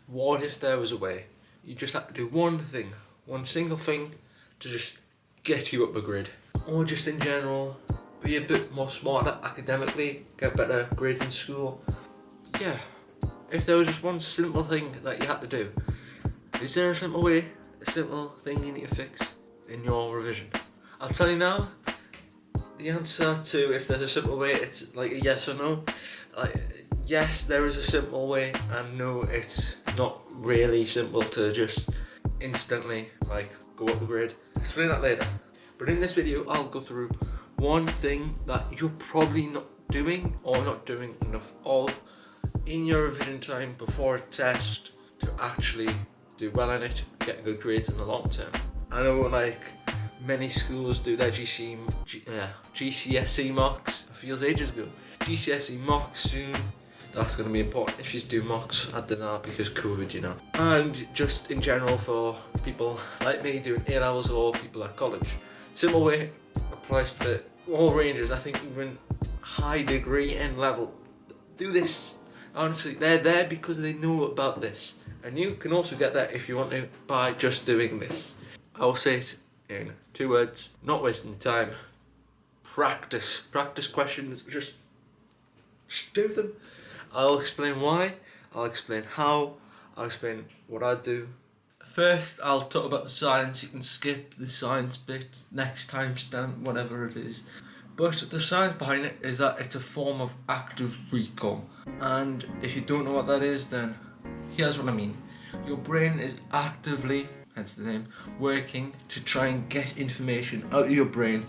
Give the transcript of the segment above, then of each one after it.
What if there was a way you just had to do one thing, one single thing to just get you up a grade? Or just in general, be a bit more smarter academically, get better grades in school. Yeah, if there was just one simple thing that you had to do, is there a simple way, a simple thing you need to fix in your revision? I'll tell you now, the answer to if there's a simple way, it's like a yes or no. Yes, there is a simple way, and no, it's not really simple to just instantly go up a grade. Explain that later. But in this video, I'll go through one thing that you're probably not doing or not doing enough of in your revision time before a test to actually do well in it, get good grades in the long term. I know many schools do their GCSE mocks. It feels ages ago. GCSE mocks soon. That's going to be important if you do mocks at the now because COVID, you know. And just in general for people like me doing A-levels or people at college. Simple way applies to all ranges. I think even high degree and level do this. Honestly, they're there because they know about this. And you can also get that if you want to by just doing this. I'll say it in 2 words, not wasting the time. Practice. Practice questions, just do them. I'll explain why, I'll explain how, I'll explain what I do. First, I'll talk about the science. You can skip the science bit, next timestamp, whatever it is. But the science behind it is that it's a form of active recall. And if you don't know what that is, then here's what I mean. Your brain is actively, hence the name, working to try and get information out of your brain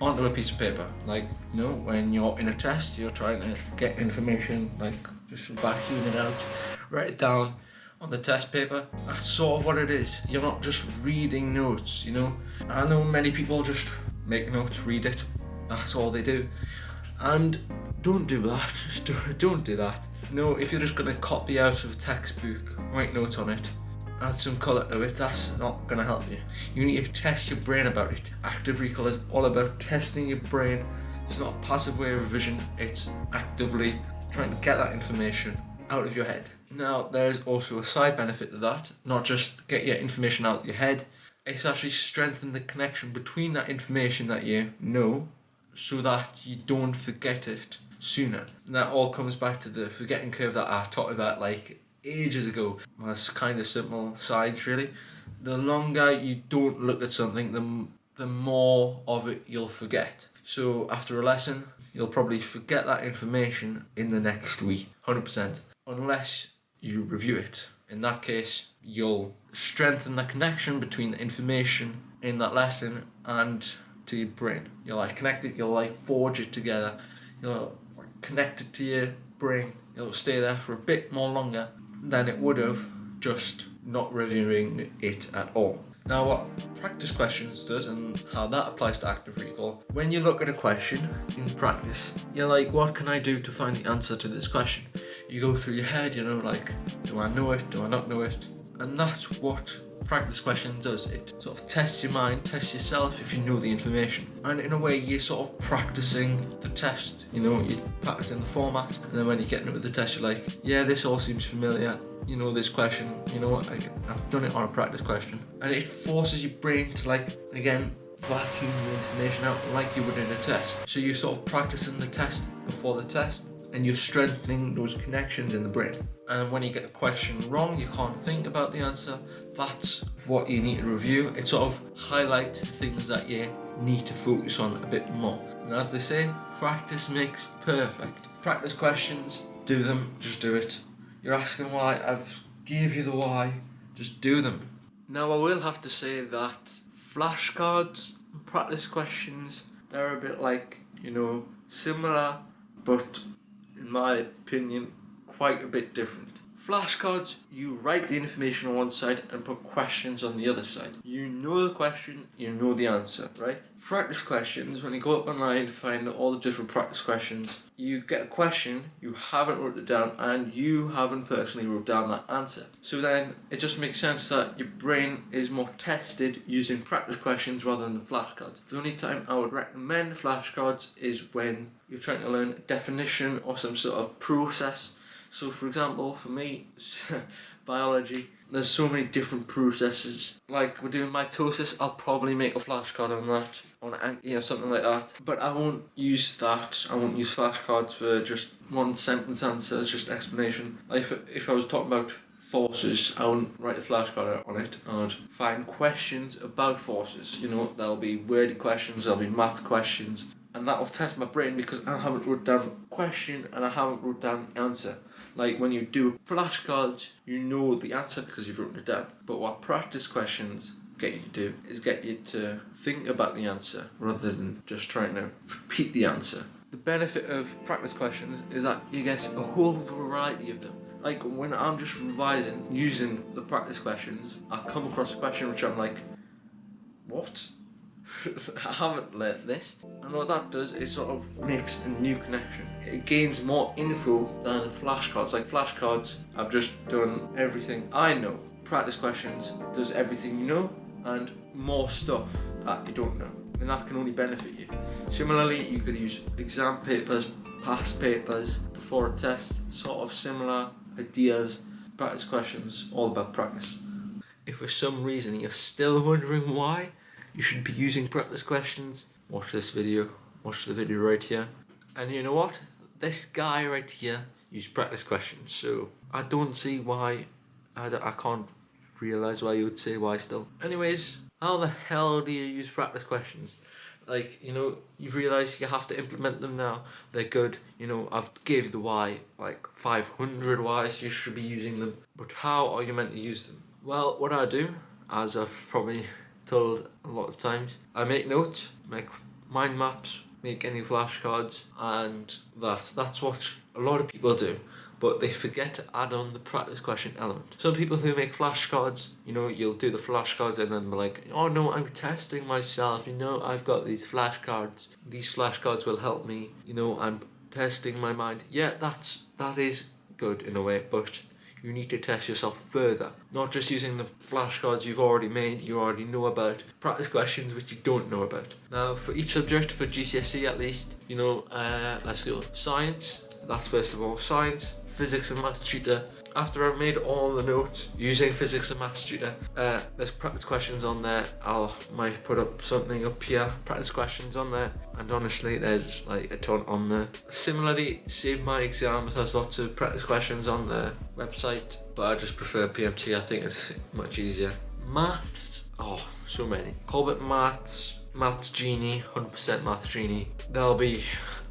onto a piece of paper. When you're in a test, you're trying to get information, just vacuum it out, write it down on the test paper. That's sort of what it is. You're not just reading notes, I know many people just make notes, read it, that's all they do. And don't do that, don't do that. If you're just gonna copy out of a textbook, write notes on it, add some colour to it, that's not going to help you. You need to test your brain about it. Active recall is all about testing your brain. It's not a passive way of revision, it's actively trying to get that information out of your head. Now, there's also a side benefit to that, not just get your information out of your head, it's actually strengthen the connection between that information that you know so that you don't forget it sooner. And that all comes back to the forgetting curve that I talked about ages ago. Well, it's kind of simple science really. The longer you don't look at something, the more of it you'll forget. So after a lesson, you'll probably forget that information in the next week, 100%, unless you review it. In that case, you'll strengthen the connection between the information in that lesson and to your brain. You'll connect it, you'll forge it together, you'll connect it to your brain, it'll stay there for a bit more longer than it would have just not reviewing it at all. Now, what practice questions does and how that applies to active recall, when you look at a question in practice, you're like, what can I do to find the answer to this question? You go through your head, do I know it, do I not know it? And that's what practice question does. It sort of tests your mind, tests yourself if you know the information. And in a way, you're sort of practicing the test, you're practicing the format. And then when you're getting it with the test, you're like, yeah, this all seems familiar. This question, I've done it on a practice question. And it forces your brain to, again, vacuum the information out like you would in a test. So you're sort of practicing the test before the test, and you're strengthening those connections in the brain. And when you get a question wrong, you can't think about the answer, that's what you need to review. It sort of highlights the things that you need to focus on a bit more. And as they say, practice makes perfect. Practice questions, do them, just do it. You're asking why, I've gave you the why, just do them. Now I will have to say that flashcards and practice questions, they're a bit similar, but in my opinion, quite a bit different. Flashcards, you write the information on one side and put questions on the other side. You know the question, you know the answer, right? Practice questions, when you go up online, find all the different practice questions, you get a question, you haven't wrote it down, and you haven't personally wrote down that answer. So then it just makes sense that your brain is more tested using practice questions rather than the flashcards. The only time I would recommend flashcards is when you're trying to learn a definition or some sort of process. So for example, for me, biology. There's so many different processes. Like we're doing mitosis, I'll probably make a flashcard on that, something like that. But I won't use that. I won't use flashcards for just one sentence answers, just explanation. If I was talking about forces, I wouldn't write a flashcard on it. I'd find questions about forces. There'll be wordy questions, there'll be math questions, and that will test my brain because I haven't wrote down question and I haven't wrote down answer. Like when you do flashcards, you know the answer because you've written it down. But what practice questions get you to do is get you to think about the answer rather than just trying to repeat the answer. The benefit of practice questions is that you get a whole variety of them. Like when I'm just revising using the practice questions, I come across a question which I'm like, what? I haven't learnt this. And what that does is sort of makes a new connection. It gains more info than flashcards. Like flashcards, I've just done everything I know. Practice questions does everything you know and more stuff that you don't know. And that can only benefit you. Similarly, you could use exam papers, past papers, before a test, sort of similar ideas. Practice questions, all about practice. If for some reason you're still wondering why you should be using practice questions, watch this video, watch the video right here. And you know what? This guy right here used practice questions, so I don't see why, I can't realise why you would say why still. Anyways, how the hell do you use practice questions? Like, you've realised you have to implement them now. They're good. I've gave you the why, like 500 whys you should be using them. But how are you meant to use them? Well, what I do, as I've probably told a lot of times, I make notes, make mind maps, make any flashcards, and that's what a lot of people do. But they forget to add on the practice question element. Some people who make flashcards, you'll do the flashcards and then they're like, oh no, I'm testing myself, I've got these flashcards. These flashcards will help me, I'm testing my mind. Yeah, that is good in a way, but you need to test yourself further. Not just using the flashcards you've already made, you already know about. Practice questions which you don't know about. Now, for each subject, for GCSE at least, let's go. Science, that's first of all. Science, physics and maths tutor. After I've made all the notes using physics and maths tutor, there's practice questions on there. Might put up something up here, practice questions on there, and honestly there's like a ton on there. Similarly, Save My Exams has lots of practice questions on their website, but I just prefer PMT. I think it's much easier. Maths, so many. Colbert Maths, Maths Genie, 100% Maths Genie. There'll be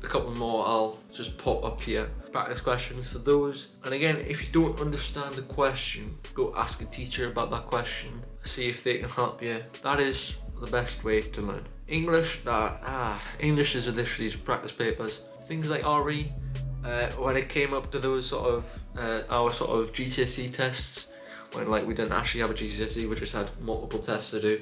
a couple more I'll just pop up here. Practice questions for those. And again, if you don't understand the question, go ask a teacher about that question. See if they can help you. That is the best way to learn. English, English is literally practice papers. Things like RE, when it came up to those sort of, our sort of GCSE tests, when like we didn't actually have a GCSE, we just had multiple tests to do.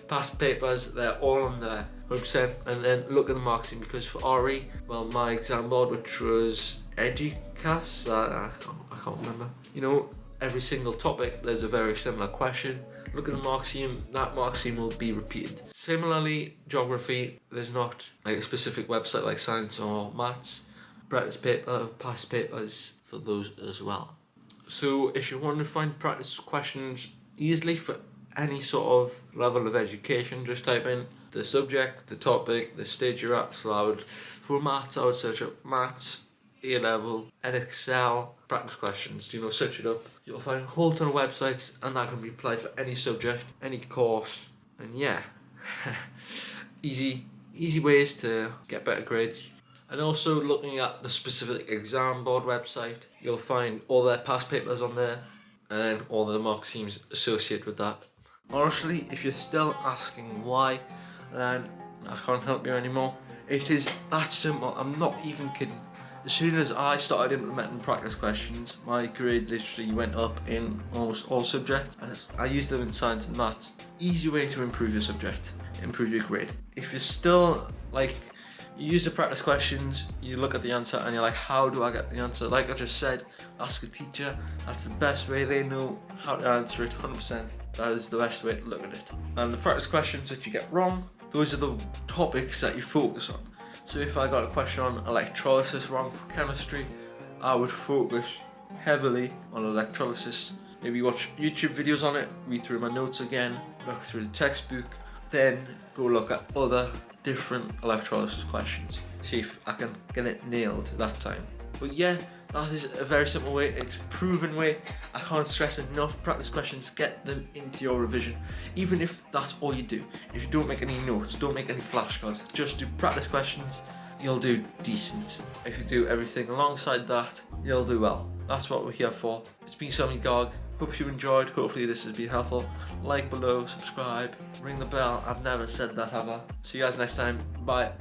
Past papers, they're all on there, 100%. And then look at the mark scheme, because for RE, well, my exam board, which was Educas, I can't remember. Every single topic, there's a very similar question. Look at the mark scheme, that mark scheme will be repeated. Similarly, geography, there's not like a specific website like science or maths. Practice paper, past papers for those as well. So if you want to find practice questions easily for any sort of level of education, just type in the subject, the topic, the stage you're at. So for maths, I would search up maths, A level, and Excel, practice questions, search it up. You'll find a whole ton of websites, and that can be applied for any subject, any course, and yeah, easy ways to get better grades. And also looking at the specific exam board website, you'll find all their past papers on there, and all the mark schemes associated with that. Honestly, if you're still asking why, then I can't help you anymore. It is that simple. I'm not even kidding. As soon as I started implementing practice questions, my grade literally went up in almost all subjects. And I used them in science and maths. Easy way to improve your subject, improve your grade. If you're still you use the practice questions, you look at the answer and you're like, how do I get the answer? Like I just said, ask a teacher. That's the best way. They know how to answer it, 100%. That is the best way to look at it. And the practice questions that you get wrong, those are the topics that you focus on. So if I got a question on electrolysis wrong for chemistry, I would focus heavily on electrolysis. Maybe watch YouTube videos on it, read through my notes again, look through the textbook, then go look at other different electrolysis questions. See if I can get it nailed that time. But yeah, that is a very simple way, it's a proven way. I can't stress enough, practice questions, get them into your revision. Even if that's all you do. If you don't make any notes, don't make any flashcards, just do practice questions, you'll do decent. If you do everything alongside that, you'll do well. That's what we're here for. It's been Somya Garg. Hope you enjoyed. Hopefully this has been helpful. Like below, subscribe, ring the bell. I've never said that, have I? See you guys next time. Bye.